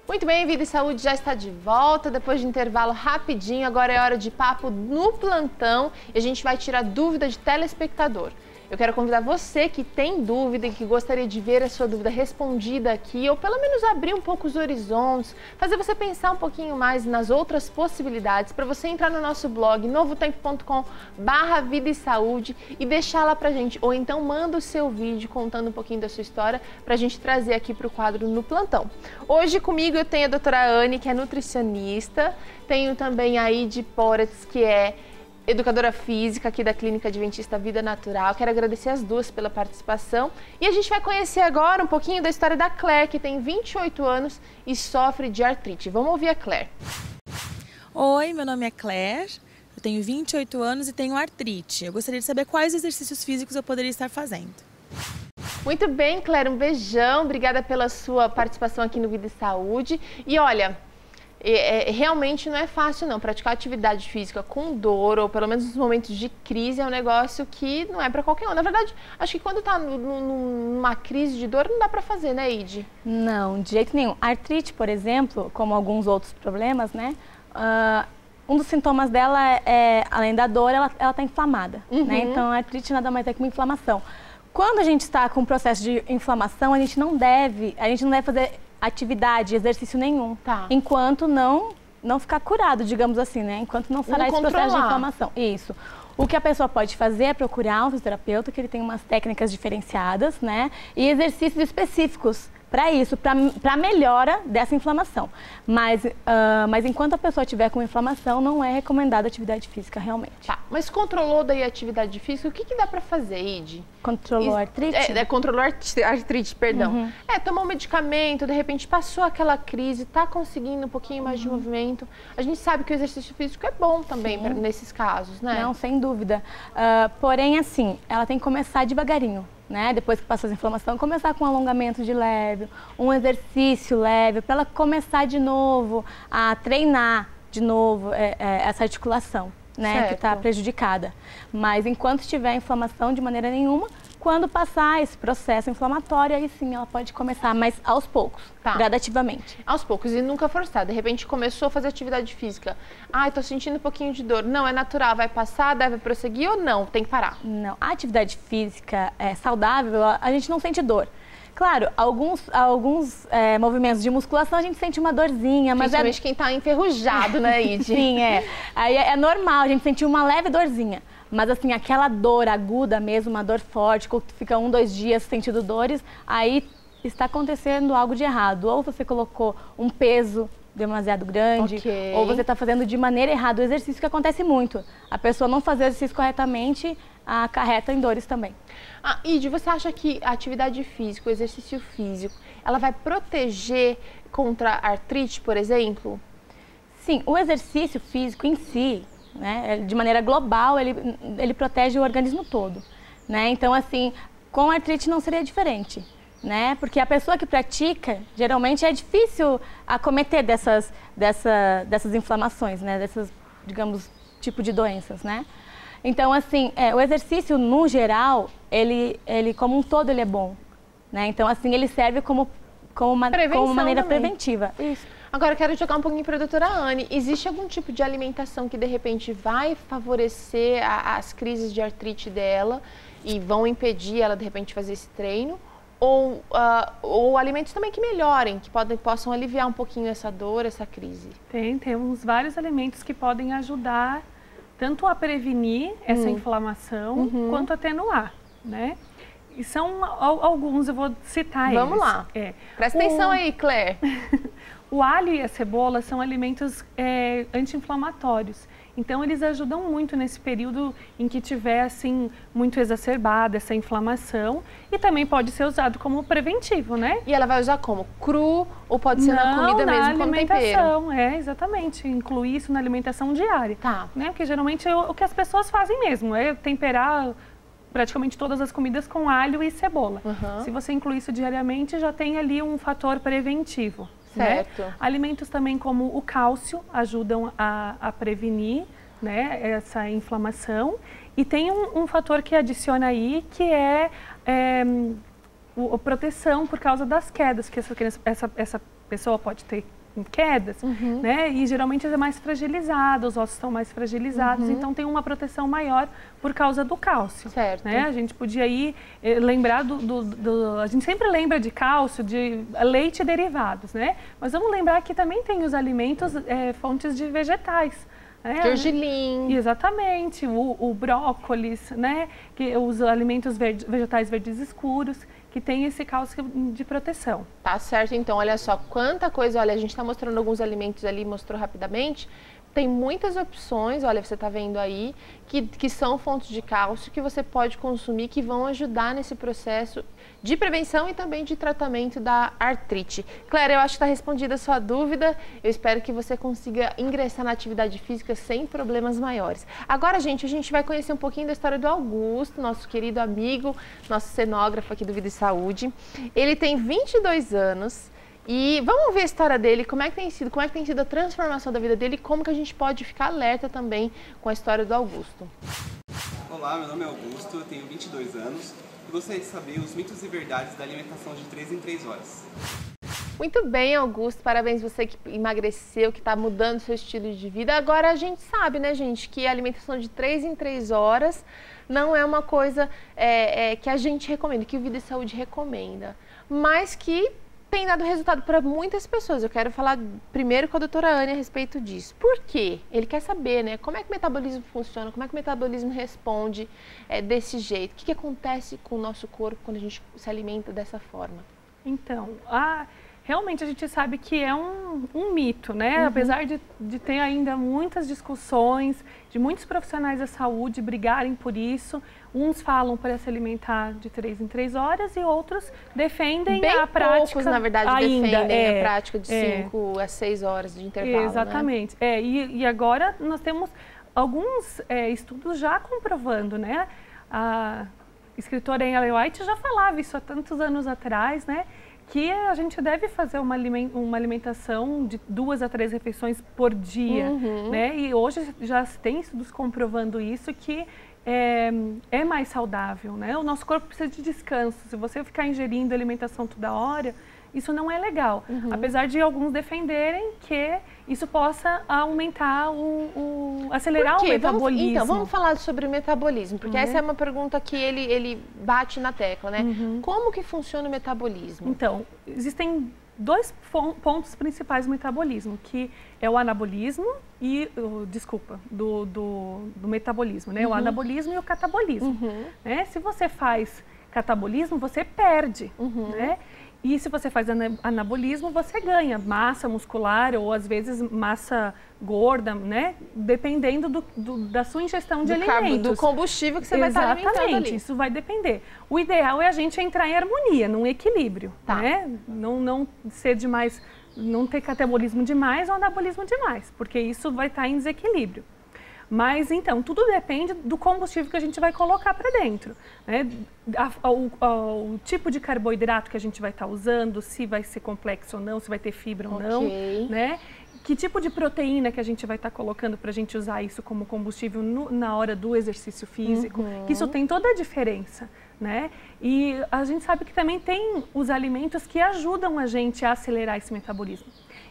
Muito bem, Vida e Saúde já está de volta, depois de intervalo rapidinho, agora é hora de papo no plantão e a gente vai tirar dúvida de telespectador. Eu quero convidar você que tem dúvida e que gostaria de ver a sua dúvida respondida aqui, ou pelo menos abrir um pouco os horizontes, fazer você pensar um pouquinho mais nas outras possibilidades, para você entrar no nosso blog novotempo.com/vida e saúde e deixar lá pra gente, ou então manda o seu vídeo contando um pouquinho da sua história pra gente trazer aqui pro quadro no plantão. Hoje comigo eu tenho a doutora Anne, que é nutricionista, tenho também a Idy Poretz, que é educadora física aqui da Clínica Adventista Vida Natural. Quero agradecer as duas pela participação. E a gente vai conhecer agora um pouquinho da história da Claire, que tem 28 anos e sofre de artrite. Vamos ouvir a Claire. Oi, meu nome é Claire, eu tenho 28 anos e tenho artrite. Eu gostaria de saber quais exercícios físicos eu poderia estar fazendo. Muito bem, Claire, um beijão. Obrigada pela sua participação aqui no Vida e Saúde. E olha, realmente não é fácil não, praticar atividade física com dor, ou pelo menos nos momentos de crise, é um negócio que não é para qualquer um. Na verdade, acho que quando tá numa crise de dor, não dá para fazer, né, Idy? Não, de jeito nenhum. Artrite, por exemplo, como alguns outros problemas, né, um dos sintomas dela é, além da dor, ela tá inflamada, né? Então, a artrite nada mais é que uma inflamação. Quando a gente está com um processo de inflamação, a gente não deve fazer atividade, exercício nenhum, enquanto não ficar curado, digamos assim, né? Enquanto não sarar esse processo de inflamação. Isso. O que a pessoa pode fazer é procurar um fisioterapeuta, que ele tem umas técnicas diferenciadas, né? E exercícios específicos para isso, para melhora dessa inflamação. Mas enquanto a pessoa estiver com inflamação, não é recomendada atividade física, realmente. Tá, mas controlou daí a atividade física, o que dá para fazer, Idy? Controlou a artrite? Controlou a artrite, perdão. Tomou um medicamento, de repente passou aquela crise, tá conseguindo um pouquinho mais de movimento. A gente sabe que o exercício físico é bom também nesses casos, né? Não, sem dúvida. Porém, assim, ela tem que começar devagarinho, né? Depois que passou a inflamação, começar com um alongamento de leve, um exercício leve, para ela começar de novo a treinar de novo essa articulação, né? Que está prejudicada. Mas enquanto estiver inflamação, de maneira nenhuma, quando passar esse processo inflamatório, aí sim ela pode começar, mas aos poucos, gradativamente. Aos poucos e nunca forçar. De repente começou a fazer atividade física. Ai, tô sentindo um pouquinho de dor. Não, é natural, vai passar, deve prosseguir ou não? Tem que parar? Não, a atividade física saudável, a gente não sente dor. Claro, alguns movimentos de musculação a gente sente uma dorzinha, mas principalmente quem tá enferrujado, né, Idy? Sim, aí é normal a gente sentir uma leve dorzinha. Mas assim, aquela dor aguda mesmo, uma dor forte, que fica 1, 2 dias sentindo dores, aí está acontecendo algo de errado. Ou você colocou um peso demasiado grande, ou você está fazendo de maneira errada o exercício, que acontece muito. A pessoa não fazer o exercício corretamente acarreta em dores também. Idy, você acha que a atividade física, o exercício físico, ela vai proteger contra a artrite, por exemplo? Sim, o exercício físico em si, né, de maneira global, ele protege o organismo todo, né? Então, assim, com a artrite não seria diferente, né? Porque a pessoa que pratica, geralmente é difícil acometer dessas inflamações, né? Dessas, digamos, tipo de doenças, né? Então, assim, o exercício, no geral, ele como um todo, ele é bom, né? Então, assim, ele serve como maneira preventiva. Isso. Agora, eu quero jogar um pouquinho para a doutora Anne. Existe algum tipo de alimentação que, de repente, vai favorecer as crises de artrite dela e vão impedir ela, de repente, fazer esse treino? Ou alimentos também que melhorem, que possam aliviar um pouquinho essa dor, essa crise? Temos vários alimentos que podem ajudar tanto a prevenir essa inflamação quanto a atenuar, né? E são alguns, eu vou citar eles. Vamos lá. Presta atenção aí, Claire. O alho e a cebola são alimentos anti-inflamatórios. Então, eles ajudam muito nesse período em que tiver, assim, muito exacerbada essa inflamação. E também pode ser usado como preventivo, né? E ela vai usar como? Cru ou pode ser na comida mesmo, como tempero? Exatamente. Incluir isso na alimentação diária. Tá. Né? Porque geralmente é o que as pessoas fazem mesmo, é temperar praticamente todas as comidas com alho e cebola. Se você incluir isso diariamente, já tem ali um fator preventivo. Certo. Né? Alimentos também como o cálcio ajudam a prevenir, né, essa inflamação. E tem um fator que adiciona aí, que é a proteção por causa das quedas que essa pessoa pode ter quedas, né? E geralmente é mais fragilizado, os ossos estão mais fragilizados, então tem uma proteção maior por causa do cálcio. Certo. Né? A gente podia aí lembrar a gente sempre lembra de cálcio, de leite e derivados, né? Mas vamos lembrar que também tem os alimentos fontes de vegetais. Gergelim. Exatamente, o brócolis, né? Que os alimentos vegetais verdes escuros, que tem esse cálcio de proteção. Tá certo, então, olha só, quanta coisa, olha, a gente está mostrando alguns alimentos ali, mostrou rapidamente, tem muitas opções, olha, você está vendo aí, que são fontes de cálcio que você pode consumir, que vão ajudar nesse processo de prevenção e também de tratamento da artrite. Clélia, eu acho que está respondida a sua dúvida, eu espero que você consiga ingressar na atividade física sem problemas maiores. Agora, gente, a gente vai conhecer um pouquinho da história do Augusto, nosso querido amigo, nosso cenógrafo aqui do Vida e Saúde. Ele tem 22 anos. E vamos ver a história dele, como é que tem sido a transformação da vida dele e como que a gente pode ficar alerta também com a história do Augusto. Olá, meu nome é Augusto, eu tenho 22 anos e gostaria de saber os mitos e verdades da alimentação de 3 em 3 horas. Muito bem, Augusto, parabéns você que emagreceu, que está mudando seu estilo de vida. Agora a gente sabe, né, gente, que a alimentação de 3 em 3 horas não é uma coisa que a gente recomenda, que o Vida e Saúde recomenda, mas que tem dado resultado para muitas pessoas. Eu quero falar primeiro com a doutora Anne a respeito disso. Por quê? Ele quer saber, né? Como é que o metabolismo funciona, como é que o metabolismo responde desse jeito. O que acontece com o nosso corpo quando a gente se alimenta dessa forma? Então, realmente a gente sabe que é um mito, né? Apesar de ter ainda muitas discussões, de muitos profissionais da saúde brigarem por isso, uns falam para se alimentar de 3 em 3 horas e outros defendem a prática. Poucos, na verdade, ainda defendem a prática de 5 a 6 horas de intervalo. Exatamente. Né? E agora nós temos alguns estudos já comprovando, né? A escritora Ellen White já falava isso há tantos anos atrás, né? Que a gente deve fazer uma alimentação de 2 a 3 refeições por dia, né? E hoje já tem estudos comprovando isso, que é mais saudável, né? O nosso corpo precisa de descanso. Se você ficar ingerindo alimentação toda hora, isso não é legal. Apesar de alguns defenderem que isso possa aumentar acelerar o metabolismo. Então, vamos falar sobre o metabolismo, porque essa é uma pergunta que ele bate na tecla, né? Como que funciona o metabolismo? Então, existem 2 pontos principais do metabolismo, que é o anabolismo e, do metabolismo, né? O anabolismo e o catabolismo. Né? Se você faz catabolismo, você perde, né? E se você faz anabolismo, você ganha massa muscular ou às vezes massa gorda, né? Dependendo da sua ingestão de alimentos. Do combustível que você vai estar alimentando ali. Exatamente, isso vai depender. O ideal é a gente entrar em harmonia, num equilíbrio, né? Não ser demais, não ter catabolismo demais ou anabolismo demais, porque isso vai estar em desequilíbrio. Mas, então, tudo depende do combustível que a gente vai colocar para dentro, né? O tipo de carboidrato que a gente vai estar usando, se vai ser complexo ou não, se vai ter fibra ou não, né? Que tipo de proteína que a gente vai estar colocando para a gente usar isso como combustível na hora do exercício físico, que isso tem toda a diferença, né? E a gente sabe que também tem os alimentos que ajudam a gente a acelerar esse metabolismo.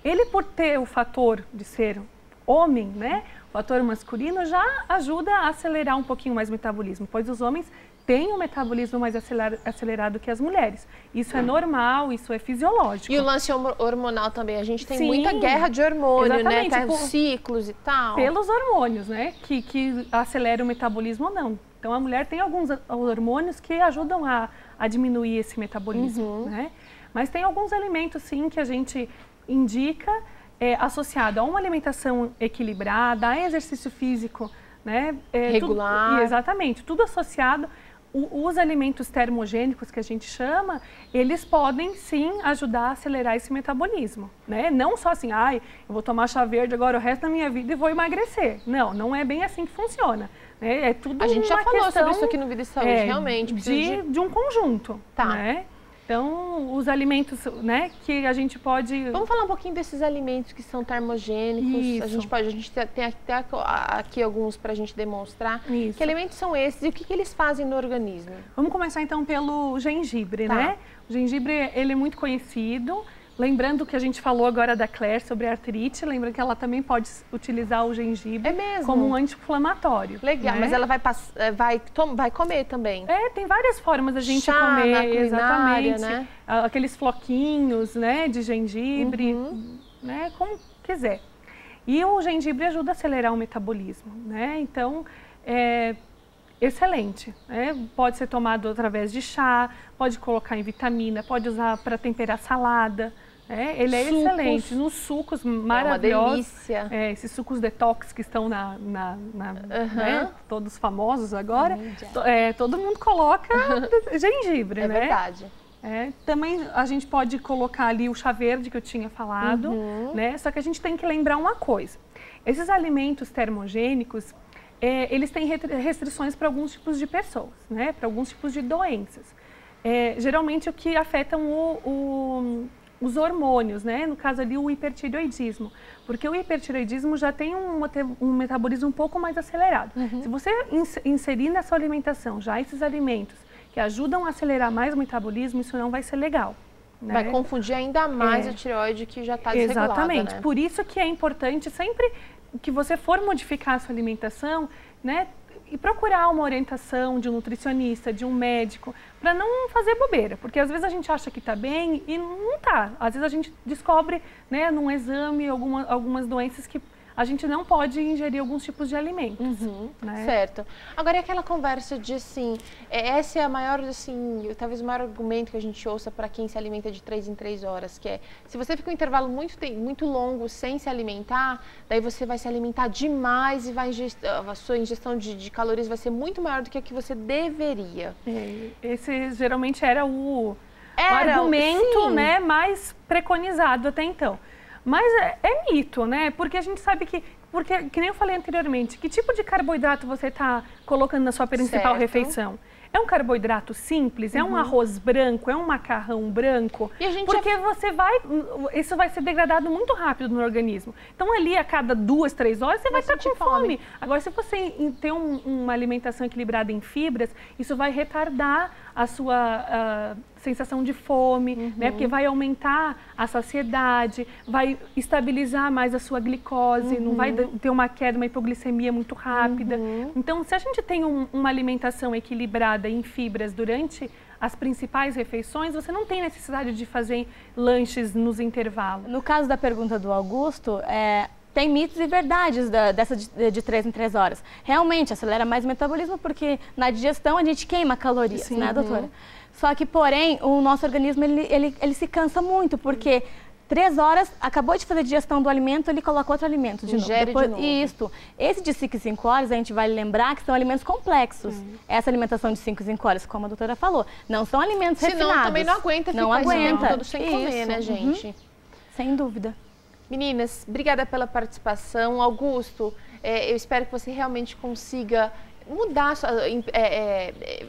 Ele, por ter o fator de ser homem, né? O fator masculino já ajuda a acelerar um pouquinho mais o metabolismo, pois os homens têm um metabolismo mais acelerado que as mulheres. Isso é normal, isso é fisiológico. E o lance hormonal também, a gente tem muita guerra de hormônio, né? Que os ciclos e tal. Pelos hormônios, né? Que aceleram o metabolismo ou não. Então a mulher tem alguns hormônios que ajudam a diminuir esse metabolismo, né? Mas tem alguns alimentos, sim, que a gente indica associado a uma alimentação equilibrada, a exercício físico, né? Regular. Exatamente, tudo associado. Os alimentos termogênicos, que a gente chama, eles podem sim ajudar a acelerar esse metabolismo, né? Não só assim, eu vou tomar chá verde agora o resto da minha vida e vou emagrecer. Não, não é bem assim que funciona. Né? É tudo a gente já falou sobre isso questão, aqui no Vida e Saúde, realmente. De um conjunto, né? Então, os alimentos, né, que a gente pode... Vamos falar um pouquinho desses alimentos que são termogênicos. Isso. A gente tem até aqui alguns para a gente demonstrar. Isso. Que alimentos são esses e o que eles fazem no organismo? Vamos começar então pelo gengibre, né? O gengibre, ele é muito conhecido, Lembrando que a gente falou agora da Claire sobre a artrite, lembra que ela também pode utilizar o gengibre como um anti-inflamatório. Legal, né? mas ela vai comer também. Tem várias formas da gente Chá, comer, na culinária, exatamente. né? Aqueles floquinhos, né, de gengibre, né, como quiser. E o gengibre ajuda a acelerar o metabolismo, né? Então, excelente, né? Pode ser tomado através de chá, pode colocar em vitamina, pode usar para temperar salada. Ele é excelente, nos sucos maravilhosos. É uma delícia. Esses sucos detox que estão né, todos famosos agora. Todo mundo coloca gengibre, né? É verdade. Também a gente pode colocar ali o chá verde que eu tinha falado, né? Só que a gente tem que lembrar uma coisa. Esses alimentos termogênicos, eles têm restrições para alguns tipos de pessoas, né? Para alguns tipos de doenças. Geralmente o que afetam os hormônios, né? No caso ali o hipertireoidismo, porque o hipertireoidismo já tem um metabolismo um pouco mais acelerado. Se você inserir na sua alimentação já esses alimentos que ajudam a acelerar mais o metabolismo, isso não vai ser legal. Né? Vai confundir ainda mais a tireoide que já está desregulada. Exatamente, né? Por isso que é importante sempre que você for modificar a sua alimentação, né? E procurar uma orientação de um nutricionista, de um médico, para não fazer bobeira, porque às vezes a gente acha que está bem e não está. Às vezes a gente descobre, né, num exame algumas doenças que a gente não pode ingerir alguns tipos de alimentos. Né? Certo. Agora, e aquela conversa de assim, essa é a maior, assim, talvez o maior argumento que a gente ouça para quem se alimenta de 3 em 3 horas, que é, se você fica um intervalo muito longo sem se alimentar, daí você vai se alimentar demais e a sua ingestão de calorias vai ser muito maior do que a que você deveria. Esse geralmente era o argumento, né, mais preconizado até então. Mas é mito, né? Porque a gente sabe que nem eu falei anteriormente, que tipo de carboidrato você está colocando na sua principal refeição? É um carboidrato simples? É um arroz branco? É um macarrão branco? Porque isso vai ser degradado muito rápido no organismo. Então ali a cada 2, 3 horas você vai estar com fome. Agora, se você ter uma alimentação equilibrada em fibras, isso vai retardar a sua sensação de fome, né? Porque vai aumentar a saciedade, vai estabilizar mais a sua glicose, não vai ter uma queda, uma hipoglicemia muito rápida. Então, se a gente tem uma alimentação equilibrada em fibras durante as principais refeições, você não tem necessidade de fazer lanches nos intervalos. No caso da pergunta do Augusto, tem mitos e verdades dessa de 3 em 3 horas. Realmente, acelera mais o metabolismo porque na digestão a gente queima calorias, né, doutora? Só que, porém, o nosso organismo, ele se cansa muito, porque 3 horas, acabou de fazer a digestão do alimento, ele coloca outro alimento de novo. Isso. Esse de 5 em 5 horas, a gente vai lembrar que são alimentos complexos. Essa alimentação de 5 em 5 horas, como a doutora falou, não são alimentos refinados. Senão também não aguenta ficar esse tempo todo sem comer, né, gente? Sem dúvida. Meninas, obrigada pela participação. Augusto, eu espero que você realmente consiga mudar,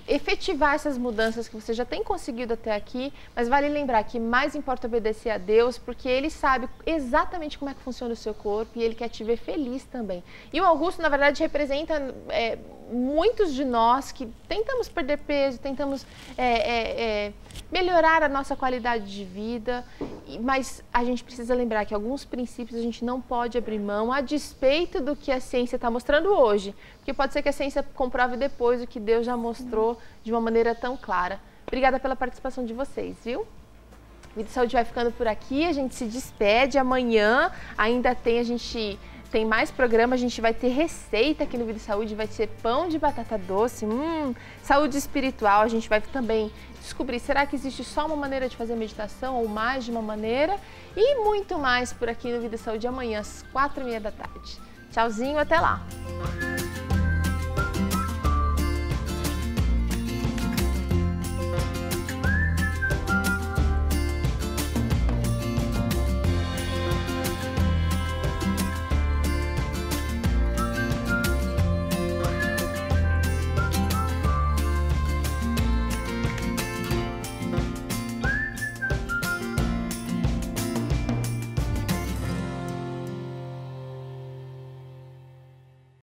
efetivar essas mudanças que você já tem conseguido até aqui, mas vale lembrar que mais importa obedecer a Deus, porque Ele sabe exatamente como é que funciona o seu corpo e Ele quer te ver feliz também. E o Augusto, na verdade, representa muitos de nós que tentamos perder peso, tentamos melhorar a nossa qualidade de vida, mas a gente precisa lembrar que alguns princípios a gente não pode abrir mão a despeito do que a ciência está mostrando hoje, porque pode ser que a ciência comprove depois o que Deus já mostrou de uma maneira tão clara. Obrigada pela participação de vocês, viu? Vida e Saúde vai ficando por aqui, a gente se despede. Amanhã ainda a gente tem mais programa, a gente vai ter receita aqui no Vida e Saúde, vai ser pão de batata doce, saúde espiritual, a gente vai também descobrir, será que existe só uma maneira de fazer meditação ou mais de uma maneira? E muito mais por aqui no Vida e Saúde amanhã às 4h30 da tarde. Tchauzinho, até lá!